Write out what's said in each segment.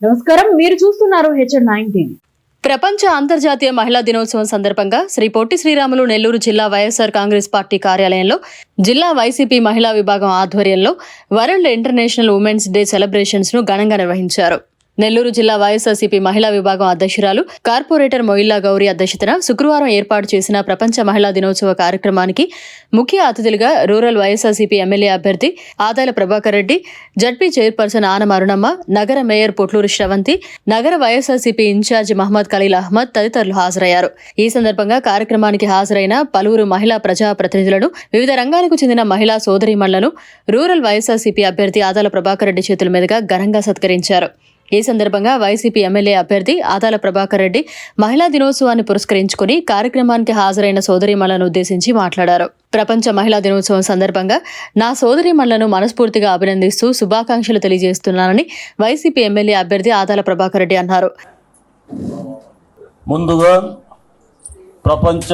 నమస్కారం, మీరు చూస్తున్నారు హెచ్ఎన్9 టీవీ. ప్రపంచ అంతర్జాతీయ మహిళా దినోత్సవం సందర్భంగా శ్రీ పొట్టి శ్రీరాములు నెల్లూరు జిల్లా వైఎస్ఆర్ కాంగ్రెస్ పార్టీ కార్యాలయంలో జిల్లా వైసీపీ మహిళా విభాగం ఆధ్వర్యంలో world international women's day celebrations ను ఘనంగా నిర్వహించారు. నెల్లూరు జిల్లా వైఎస్ఆర్సీపీ మహిళా విభాగం అధ్యక్షురాలు కార్పొరేటర్ మొయిల్లా గౌరీ అధ్యక్షతన శుక్రవారం ఏర్పాటు చేసిన ప్రపంచ మహిళా దినోత్సవ కార్యక్రమానికి ముఖ్య అతిథులుగా రూరల్ వైఎస్ఆర్సీపీ ఎమ్మెల్యే అభ్యర్థి ఆదాల ప్రభాకర్ రెడ్డి, జడ్పీ చైర్పర్సన్ ఆనం అరుణమ్మ, నగర మేయర్ పొట్లూరు శ్రవంతి, నగర వైఎస్ఆర్సీపీ ఇన్ఛార్జి మహమ్మద్ ఖలీల్ అహ్మద్ తదితరులు హాజరయ్యారు. ఈ సందర్భంగా కార్యక్రమానికి హాజరైన పలువురు మహిళా ప్రజా ప్రతినిధులను, వివిధ రంగాలకు చెందిన మహిళా సోదరీమణులను రూరల్ వైఎస్ఆర్సీపీ అభ్యర్థి ఆదాల ప్రభాకర్ రెడ్డి చేతుల మీదుగా ఘనంగా సత్కరించారు. ఈ సందర్భంగా వైసీపీ ఎమ్మెల్యే అభ్యర్థి ఆదాల ప్రభాకర్ రెడ్డి మహిళా దినోత్సవాన్ని పురస్కరించుకుని కార్యక్రమానికి హాజరైన సోదరీమణులను ఉద్దేశించి మాట్లాడారు. ప్రపంచ మహిళా దినోత్సవం సందర్భంగా నా సోదరీమణులను మనస్ఫూర్తిగా అభినందిస్తూ శుభాకాంక్షలు తెలియజేస్తున్నానని వైసీపీ ఎమ్మెల్యే అభ్యర్థి ఆదాల ప్రభాకర్ రెడ్డి అన్నారు. ముందుగా ప్రపంచ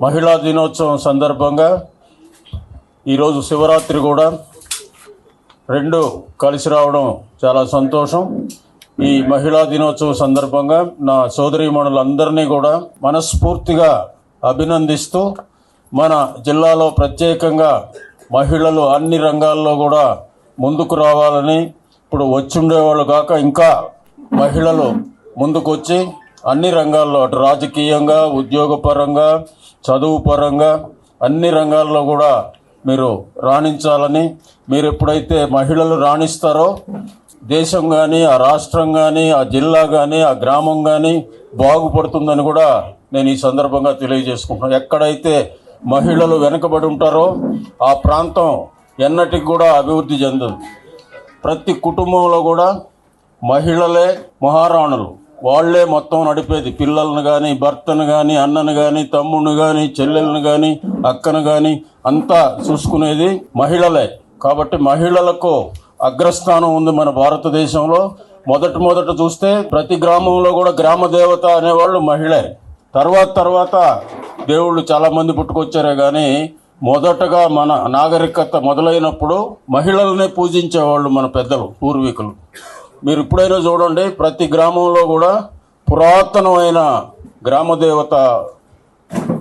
మహిళా దినోత్సవం సందర్భంగా ఈరోజు శివరాత్రి కూడా రెండు కలిసి రావడం చాలా సంతోషం. ఈ మహిళా దినోత్సవం సందర్భంగా నా సోదరీమణులందరినీ కూడా మనస్ఫూర్తిగా అభినందిస్తూ మన జిల్లాలో ప్రత్యేకంగా మహిళలు అన్ని రంగాల్లో కూడా ముందుకు రావాలని, ఇప్పుడు వచ్చుండేవాళ్ళు కాక ఇంకా మహిళలు ముందుకు వచ్చి అన్ని రంగాల్లో అటు రాజకీయంగా, ఉద్యోగపరంగా, చదువు పరంగా అన్ని రంగాల్లో కూడా మీరు రాణించాలని, మీరు ఎప్పుడైతే మహిళలు రాణిస్తారో దేశం కానీ, ఆ రాష్ట్రం కానీ, ఆ జిల్లా కానీ, ఆ గ్రామం కానీ బాగుపడుతుందని కూడా నేను ఈ సందర్భంగా తెలియజేసుకుంటున్నాను. ఎక్కడైతే మహిళలు వెనుకబడి ఉంటారో ఆ ప్రాంతం ఎన్నటికి కూడా అభివృద్ధి చెందదు. ప్రతి కుటుంబంలో కూడా మహిళలే మహారాణులు, వాళ్లే మొత్తం నడిపేది. పిల్లలను కానీ, భర్తను కానీ, అన్నను కానీ, తమ్ముడిని కానీ, చెల్లెలను కానీ, అక్కను కానీ అంతా చూసుకునేది మహిళలే. కాబట్టి మహిళలకు అగ్రస్థానం ఉంది మన భారతదేశంలో. మొదట చూస్తే ప్రతి గ్రామంలో కూడా గ్రామ దేవత అనేవాళ్ళు మహిళే. తర్వాత దేవుళ్ళు చాలామంది పుట్టుకొచ్చారే కానీ మొదటగా మన నాగరికత మొదలైనప్పుడు మహిళలనే పూజించేవాళ్ళు మన పెద్దలు, పూర్వీకులు. మీరు ఇప్పుడైనా చూడండి, ప్రతి గ్రామంలో కూడా పురాతనమైన గ్రామదేవత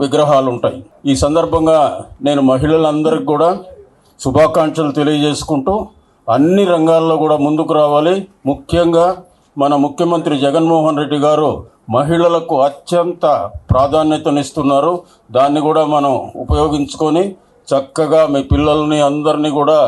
విగ్రహాలు ఉంటాయి. ఈ సందర్భంగా నేను మహిళలందరికీ కూడా శుభాకాంక్షలు తెలియజేసుకుంటూ అన్ని రంగాల్లో కూడా ముందుకు రావాలి. ముఖ్యంగా మన ముఖ్యమంత్రి జగన్మోహన్ రెడ్డి గారు మహిళలకు అత్యంత ప్రాధాన్యతనిస్తున్నారు. దాన్ని కూడా మనం ఉపయోగించుకొని చక్కగా మీ పిల్లల్ని అందరినీ కూడా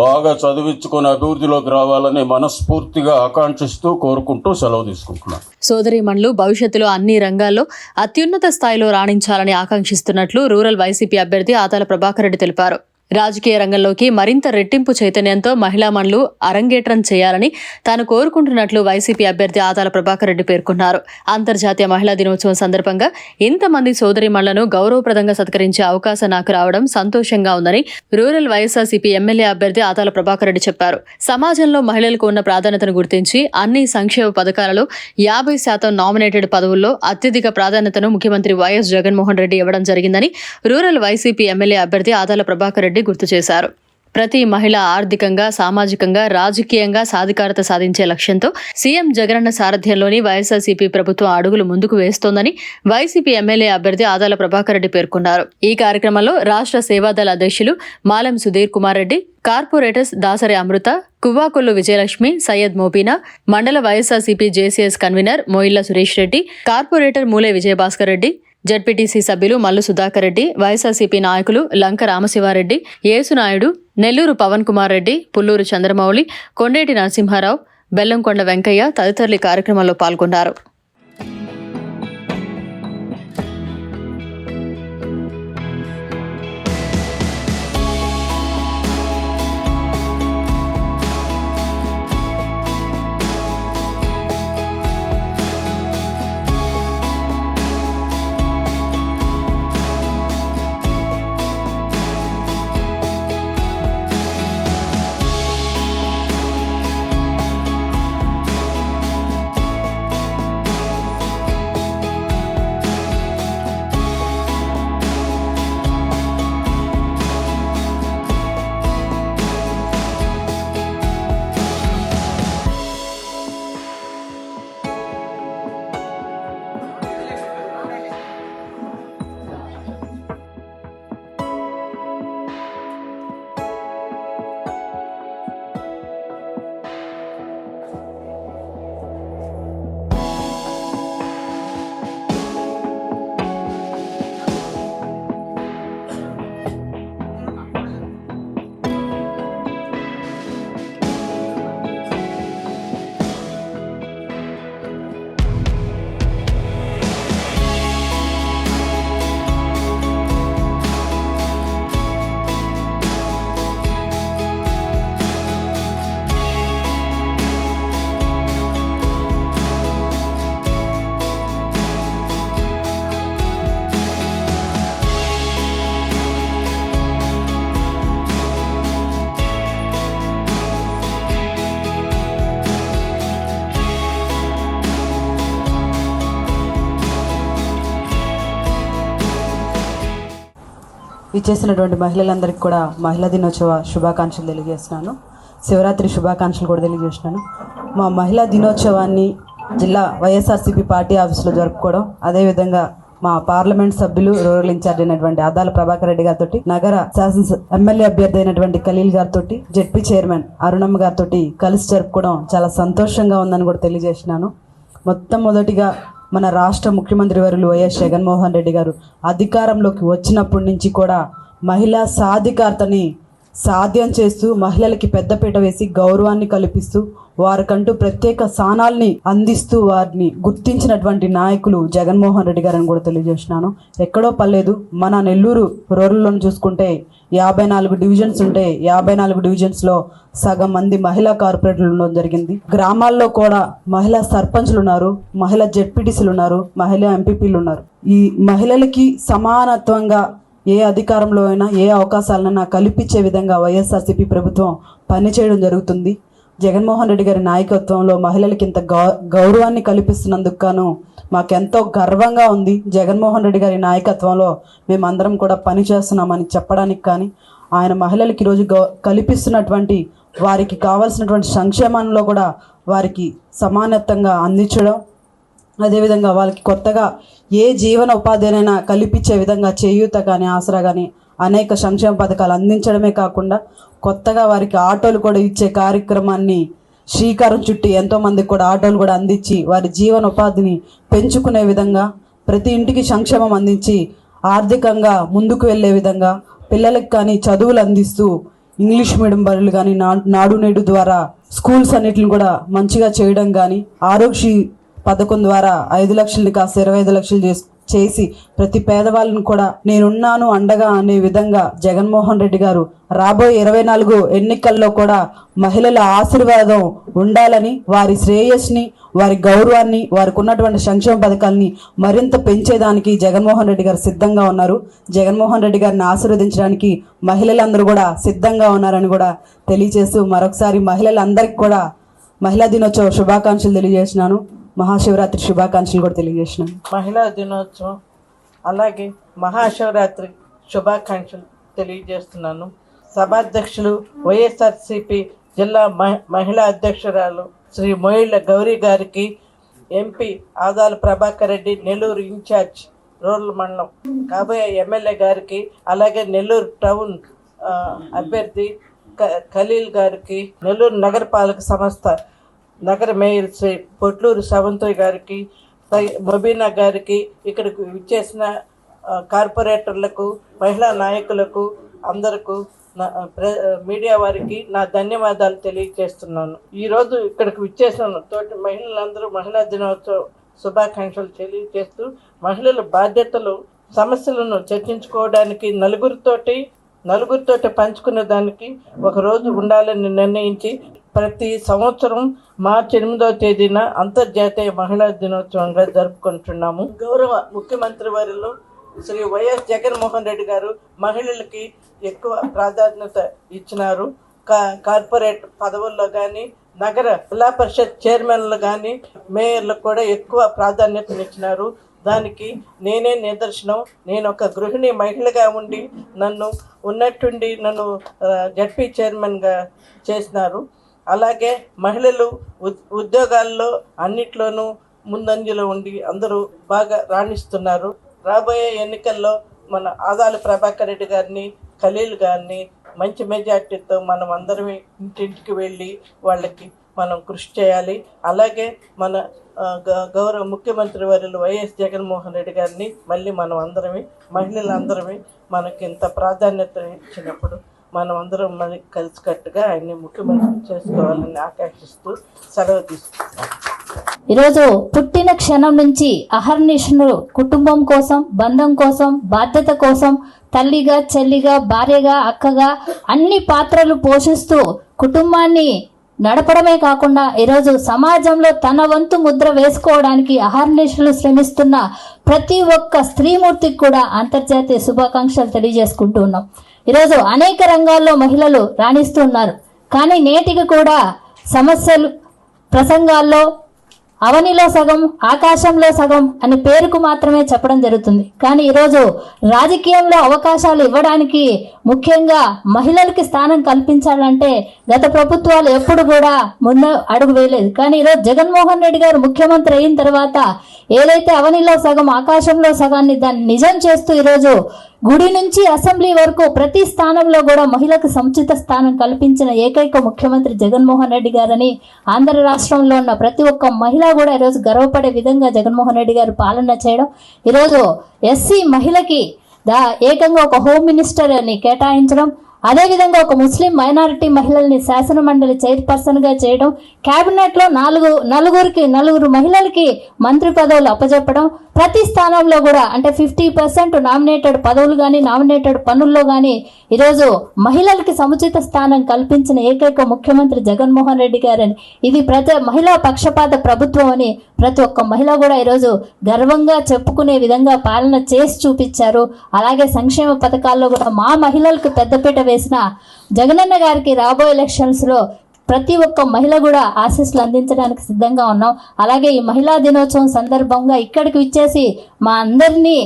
బాగా చదివించుకొని అభివృద్ధిలోకి రావాలని మనస్ఫూర్తిగా ఆకాంక్షిస్తూ కోరుకుంటూ సెలవు తీసుకుంటున్నాను. సోదరీమణులు భవిష్యత్తులో అన్ని రంగాల్లో అత్యున్నత స్థాయిలో రాణించాలని ఆకాంక్షిస్తున్నట్లు రూరల్ వైసీపీ అభ్యర్థి ఆదాల ప్రభాకర్ రెడ్డి తెలిపారు. రాజకీయ రంగంలోకి మరింత రెట్టింపు చైతన్యంతో మహిళామణులు అరంగేట్రం చేయాలని తాను కోరుకుంటున్నట్లు వైసీపీ అభ్యర్థి ఆదాల ప్రభాకర్ రెడ్డి పేర్కొన్నారు. అంతర్జాతీయ మహిళా దినోత్సవం సందర్భంగా ఇంతమంది సోదరీమణులను గౌరవప్రదంగా సత్కరించే అవకాశం నాకు రావడం సంతోషంగా ఉందని రూరల్ వైఎస్ఆర్సీపీ ఎమ్మెల్యే అభ్యర్థి ఆదాల ప్రభాకర్ రెడ్డి చెప్పారు. సమాజంలో మహిళలకు ఉన్న ప్రాధాన్యతను గుర్తించి అన్ని సంక్షేమ పథకాలలో 50% నామినేటెడ్ పదవుల్లో అత్యధిక ప్రాధాన్యతను ముఖ్యమంత్రి వైఎస్ జగన్మోహన్ రెడ్డి ఇవ్వడం జరిగిందని రూరల్ వైసీపీ ఎమ్మెల్యే అభ్యర్థి ఆదాల ప్రభాకర్ రెడ్డి గుర్తు చేశారు. ప్రతి మహిళ ఆర్థికంగా, సామాజికంగా, రాజకీయంగా సాధికారత సాధించే లక్ష్యంతో సీఎం జగనన్న సారథ్యంలోని వైఎస్ఆర్సీపీ ప్రభుత్వం అడుగులు ముందుకు వేస్తోందని వైసీపీ ఎమ్మెల్యే అభ్యర్థి ఆదాల ప్రభాకర్ రెడ్డి పేర్కొన్నారు. ఈ కార్యక్రమంలో రాష్ట్ర సేవాదళ అధ్యక్షులు మాలం సుధీర్ కుమార్ రెడ్డి, కార్పొరేటర్స్ దాసరి అమృత, కువ్వాకొల్లు విజయలక్ష్మి, సయ్యద్ మోబీనా, మండల YSRCP JCS convener Moilla Suresh Reddy, corporator Moole Vijayabhaskar Reddy, ZPTC సభ్యులు మల్లు సుధాకర్ రెడ్డి, వైఎస్ఆర్సీపీ నాయకులు లంక రామశివారెడ్డి, యేసునాయుడు, నెల్లూరు పవన్ కుమార్ రెడ్డి, పుల్లూరు చంద్రమౌళి, కొండేటి నరసింహారావు, బెల్లంకొండ వెంకయ్య తదితరులు కార్యక్రమంలో పాల్గొన్నారు. ఇచ్చేసినటువంటి మహిళలందరికీ కూడా మహిళా దినోత్సవ శుభాకాంక్షలు తెలియజేస్తున్నాను. శివరాత్రి శుభాకాంక్షలు కూడా తెలియజేస్తున్నాను. మా మహిళా దినోత్సవాన్ని జిల్లా వైఎస్ఆర్సీపీ పార్టీ ఆఫీసులో జరుపుకోవడం, అదేవిధంగా మా పార్లమెంట్ సభ్యులు రూరల్ ఇన్ఛార్జ్ అయినటువంటి ఆదాల ప్రభాకర్ రెడ్డి గారితో, నగర శాసన ఎమ్మెల్యే అభ్యర్థి అయినటువంటి ఖలీల్ గారితో, జెడ్పీ చైర్మన్ అరుణమ్మ గారితో కలిసి జరుపుకోవడం చాలా సంతోషంగా ఉందని కూడా తెలియజేస్తున్నాను. మొట్టమొదటిగా మన రాష్ట్ర ముఖ్యమంత్రి వర్యులు వైఎస్ జగన్మోహన్ రెడ్డి గారు అధికారంలోకి వచ్చినప్పటి నుంచి కూడా మహిళా సాధికారతని సాధ్యం చేస్తూ మహిళలకి పెద్దపీట వేసి గౌరవాన్ని కల్పిస్తూ వారికంటూ ప్రత్యేక స్థానాల్ని అందిస్తూ వారిని గుర్తించినటువంటి నాయకులు జగన్మోహన్ రెడ్డి గారని కూడా తెలియజేస్తున్నాను. ఎక్కడో పర్లేదు, మన నెల్లూరు రూరల్లో చూసుకుంటే 54 డివిజన్స్ ఉంటే 54 డివిజన్స్లో సగం మంది మహిళా కార్పొరేటర్లు ఉండడం జరిగింది. గ్రామాల్లో కూడా మహిళా సర్పంచ్లు ఉన్నారు, మహిళా జెడ్పీటీసీలు ఉన్నారు, మహిళా ఎంపీపీలు ఉన్నారు. ఈ మహిళలకి సమానత్వంగా ఏ అధికారంలో అయినా ఏ అవకాశాలైనా కల్పించే విధంగా వైఎస్ఆర్సీపీ ప్రభుత్వం పనిచేయడం జరుగుతుంది. జగన్మోహన్ రెడ్డి గారి నాయకత్వంలో మహిళలకి ఇంత గౌరవాన్ని కల్పిస్తున్నందుకు గాను మాకెంతో గర్వంగా ఉంది. జగన్మోహన్ రెడ్డి గారి నాయకత్వంలో మేమందరం కూడా పనిచేస్తున్నామని చెప్పడానికి కానీ, ఆయన మహిళలకి ఈరోజు కల్పిస్తున్నటువంటి వారికి కావాల్సినటువంటి సంక్షేమంలో కూడా వారికి సమానత్వంగా అందించడం, అదేవిధంగా వాళ్ళకి కొత్తగా ఏ జీవన ఉపాధినైనా కల్పించే విధంగా చేయూత కానీ ఆసరా కానీ అనేక సంక్షేమ పథకాలు అందించడమే కాకుండా కొత్తగా వారికి ఆటోలు కూడా ఇచ్చే కార్యక్రమాన్ని శ్రీకారం చుట్టి ఎంతోమందికి కూడా ఆటోలు కూడా అందించి వారి జీవన ఉపాధిని పెంచుకునే విధంగా, ప్రతి ఇంటికి సంక్షేమం అందించి ఆర్థికంగా ముందుకు వెళ్ళే విధంగా పిల్లలకు కానీ చదువులు అందిస్తూ ఇంగ్లీష్ మీడియం బడులు కానీ నాడు నేడు ద్వారా స్కూల్స్ అన్నిటిని కూడా మంచిగా చేయడం కానీ, ఆరోగ్య పథకం ద్వారా 5 లక్షలని కాస్త 25 లక్షలు చేసి ప్రతి పేదవాళ్ళని కూడా నేనున్నాను అండగా అనే విధంగా జగన్మోహన్ రెడ్డి గారు రాబోయే 24 ఎన్నికల్లో కూడా మహిళల ఆశీర్వాదం ఉండాలని, వారి శ్రేయస్ని, వారి గౌరవాన్ని, వారికి ఉన్నటువంటి సంక్షేమ పథకాలని మరింత పెంచేదానికి జగన్మోహన్ రెడ్డి గారు సిద్ధంగా ఉన్నారు. జగన్మోహన్ రెడ్డి గారిని ఆశీర్వదించడానికి మహిళలందరూ కూడా సిద్ధంగా ఉన్నారని కూడా తెలియజేస్తూ మరొకసారి మహిళలందరికీ కూడా మహిళా దినోత్సవ శుభాకాంక్షలు తెలియజేస్తున్నాను. మహాశివరాత్రి శుభాకాంక్షలు కూడా తెలియజేసినాను. మహిళా దినోత్సవం అలాగే మహాశివరాత్రి శుభాకాంక్షలు తెలియజేస్తున్నాను. సభాధ్యక్షులు వైఎస్ఆర్సీపీ జిల్లా మహిళా అధ్యక్షురాలు శ్రీ మొయిళ్ళ గౌరీ గారికి, MP Adala Prabhakar Reddy Nellore incharge rural మండలం కాబోయే ఎమ్మెల్యే గారికి, అలాగే నెల్లూరు టౌన్ అభ్యర్థి ఖలీల్ గారికి, నెల్లూరు నగరపాలక సంస్థ నగర మేయర్ శ్రీ పొట్లూరు సవంతయ్య గారికి, మొబీనా గారికి, ఇక్కడికి విచ్చేసిన కార్పొరేటర్లకు, మహిళా నాయకులకు, అందరకు, మీడియా వారికి నా ధన్యవాదాలు తెలియజేస్తున్నాను. ఈరోజు ఇక్కడికి విచ్చేసిన తోటి మహిళలందరూ మహిళా దినోత్సవ శుభాకాంక్షలు తెలియజేస్తూ, మహిళల బాధ్యతలు సమస్యలను చర్చించుకోవడానికి నలుగురితోటి పంచుకునే దానికి ఒకరోజు ఉండాలని నిర్ణయించి ప్రతి సంవత్సరం మార్చి 8వ తేదీన అంతర్జాతీయ మహిళా దినోత్సవంగా జరుపుకుంటున్నాము. గౌరవ ముఖ్యమంత్రి వర్యులు శ్రీ వైఎస్ జగన్మోహన్ రెడ్డి గారు మహిళలకి ఎక్కువ ప్రాధాన్యత ఇచ్చినారు. కార్పొరేట్ పదవుల్లో కానీ, నగర జిల్లా పరిషత్ చైర్మన్లు కానీ, మేయర్లకు కూడా ఎక్కువ ప్రాధాన్యతనిచ్చినారు. దానికి నేనే నిదర్శనం. నేను ఒక గృహిణి మహిళగా ఉండి నన్ను జడ్పీ చైర్మన్గా చేసినారు. అలాగే మహిళలు ఉద్యోగాల్లో అన్నిట్లోనూ ముందంజలో ఉండి అందరూ బాగా రాణిస్తున్నారు. రాబోయే ఎన్నికల్లో మన ఆదాల ప్రభాకర్ రెడ్డి గారిని, ఖలీల్ గారిని మంచి మెజార్టీతో మనం అందరమే ఇంటింటికి వెళ్ళి వాళ్ళకి మనం కృషి చేయాలి. అలాగే మన గౌరవ ముఖ్యమంత్రి వర్యులు వైఎస్ జగన్మోహన్ రెడ్డి గారిని మళ్ళీ మనం అందరమే, మహిళలందరమే మనకి ఇంత ప్రాధాన్యత ఇచ్చినప్పుడు మనం అందరం మరి కలిసికట్టుగా ఆయన్ని ముఖ్యమంత్రి చేసుకోవాలని ఆకాంక్షిస్తూ సెలవు తీసుకుంటాం. ఈరోజు పుట్టిన క్షణం నుంచి అహర్నిశలు కుటుంబం కోసం, బంధం కోసం, బాధ్యత కోసం తల్లిగా, చెల్లిగా, భార్యగా, అక్కగా అన్ని పాత్రలు పోషిస్తూ కుటుంబాన్ని నడపడమే కాకుండా ఈరోజు సమాజంలో తన వంతు ముద్ర వేసుకోవడానికి అహర్నిశలు శ్రమిస్తున్న ప్రతి ఒక్క స్త్రీమూర్తికి కూడా అంతర్జాతీయ శుభాకాంక్షలు తెలియజేసుకుంటూ ఉన్నాం. ఈరోజు అనేక రంగాల్లో మహిళలు రాణిస్తున్నారు. కానీ నేటికి కూడా సమస్యలు, ప్రసంగాల్లో అవనిలో సగం ఆకాశంలో సగం అని పేరుకు మాత్రమే చెప్పడం జరుగుతుంది. కానీ ఈరోజు రాజకీయంలో అవకాశాలు ఇవ్వడానికి, ముఖ్యంగా మహిళలకి స్థానం కల్పించాలంటే గత ప్రభుత్వాలు ఎప్పుడు కూడా ముందు అడుగు వేయలేదు. కానీ ఈరోజు జగన్మోహన్ రెడ్డి గారు ముఖ్యమంత్రి అయిన తర్వాత ఏదైతే అవనిలో సగం ఆకాశంలో సగాన్ని దాన్ని నిజం చేస్తూ ఈరోజు గుడి నుంచి అసెంబ్లీ వరకు ప్రతి స్థానంలో కూడా మహిళకు సముచిత స్థానం కల్పించిన ఏకైక ముఖ్యమంత్రి జగన్మోహన్ రెడ్డి గారని ఆంధ్ర రాష్ట్రంలో ఉన్న ప్రతి ఒక్క మహిళ కూడా ఈరోజు గర్వపడే విధంగా జగన్మోహన్ రెడ్డి గారు పాలన చేయడం, ఈరోజు ఎస్సీ మహిళకి ఏకంగా ఒక హోమ్ మినిస్టర్ అని కేటాయించడం, అదేవిధంగా ఒక ముస్లిం మైనారిటీ మహిళల్ని శాసన మండలి చైర్పర్సన్ గా చేయడం, కేబినెట్ లో నలుగురు మహిళలకి మంత్రి పదవులు అప్పచెప్పడం, ప్రతి స్థానంలో కూడా అంటే 50% నామినేటెడ్ పదవులు కానీ నామినేటెడ్ పనుల్లో కానీ ఈరోజు మహిళలకి సముచిత స్థానం కల్పించిన ఏకైక ముఖ్యమంత్రి జగన్మోహన్ రెడ్డి గారని, ఇది ప్రతి మహిళా పక్షపాత ప్రభుత్వం అని ప్రతి ఒక్క మహిళ కూడా ఈరోజు గర్వంగా చెప్పుకునే విధంగా పాలన చేసి చూపించారు. అలాగే సంక్షేమ పథకాల్లో కూడా మా మహిళలకు పెద్దపీట వేసిన జగనన్న గారికి రాబోయే ఎలక్షన్స్ లో ప్రతి ఒక్క మహిళ కూడా ఆశీస్సులు అందించడానికి సిద్ధంగా ఉన్నాం. అలాగే ఈ మహిళా దినోత్సవం సందర్భంగా ఇక్కడికి విచ్చేసి మా అందరినీ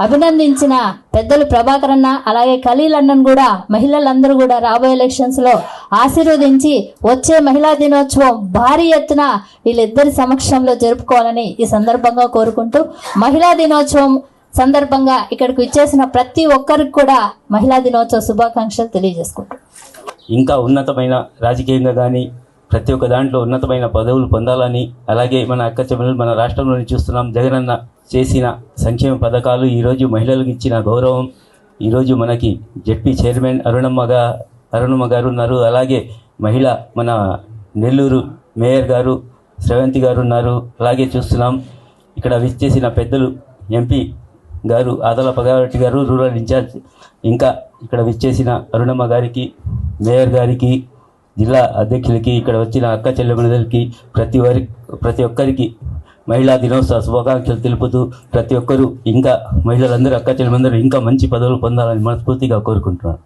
అభినందించిన పెద్దలు ప్రభాకర్ అన్న, అలాగే ఖలీల్ అన్నను కూడా మహిళలందరూ కూడా రాబోయే ఎలక్షన్స్ లో ఆశీర్వదించి వచ్చే మహిళా దినోత్సవం భారీ ఎత్తున వీళ్ళిద్దరి సమక్షంలో జరుపుకోవాలని ఈ సందర్భంగా కోరుకుంటూ, మహిళా దినోత్సవం సందర్భంగా ఇక్కడికి విచ్చేసిన ప్రతి ఒక్కరికి కూడా మహిళా దినోత్సవ శుభాకాంక్షలు తెలియజేసుకుంటాం. ఇంకా ఉన్నతమైన రాజకీయంగా కానీ ప్రతి ఒక్క దాంట్లో ఉన్నతమైన పదవులు పొందాలని, అలాగే మన అక్క చెల్లెలు మన రాష్ట్రంలోని చూస్తున్నాం, జగనన్న చేసిన సంక్షేమ పథకాలు, ఈరోజు మహిళలకు ఇచ్చిన గౌరవం, ఈరోజు మనకి జెడ్పీ చైర్మన్ అరుణమ్మ గారు ఉన్నారు, అలాగే మహిళ మన నెల్లూరు మేయర్ గారు శ్రవంతి గారు ఉన్నారు, అలాగే చూస్తున్నాం ఇక్కడ విచ్చేసిన పెద్దలు ఎంపీ గారు ఆదల పగారెడ్డి గారు రూరల్ ఇన్ఛార్జ్, ఇంకా ఇక్కడ విచ్చేసిన అరుణమ్మ గారికి, మేయర్ గారికి, జిల్లా అధ్యక్షులకి, ఇక్కడ వచ్చిన అక్క చెల్లెమ్మలకి ప్రతి ఒక్కరికి మహిళా దినోత్సవ శుభాకాంక్షలు తెలుపుతూ ప్రతి ఒక్కరూ ఇంకా మహిళలందరూ అక్క చెల్లెమ్మలందరూ ఇంకా మంచి పదవులు పొందాలని మనస్ఫూర్తిగా కోరుకుంటున్నాను.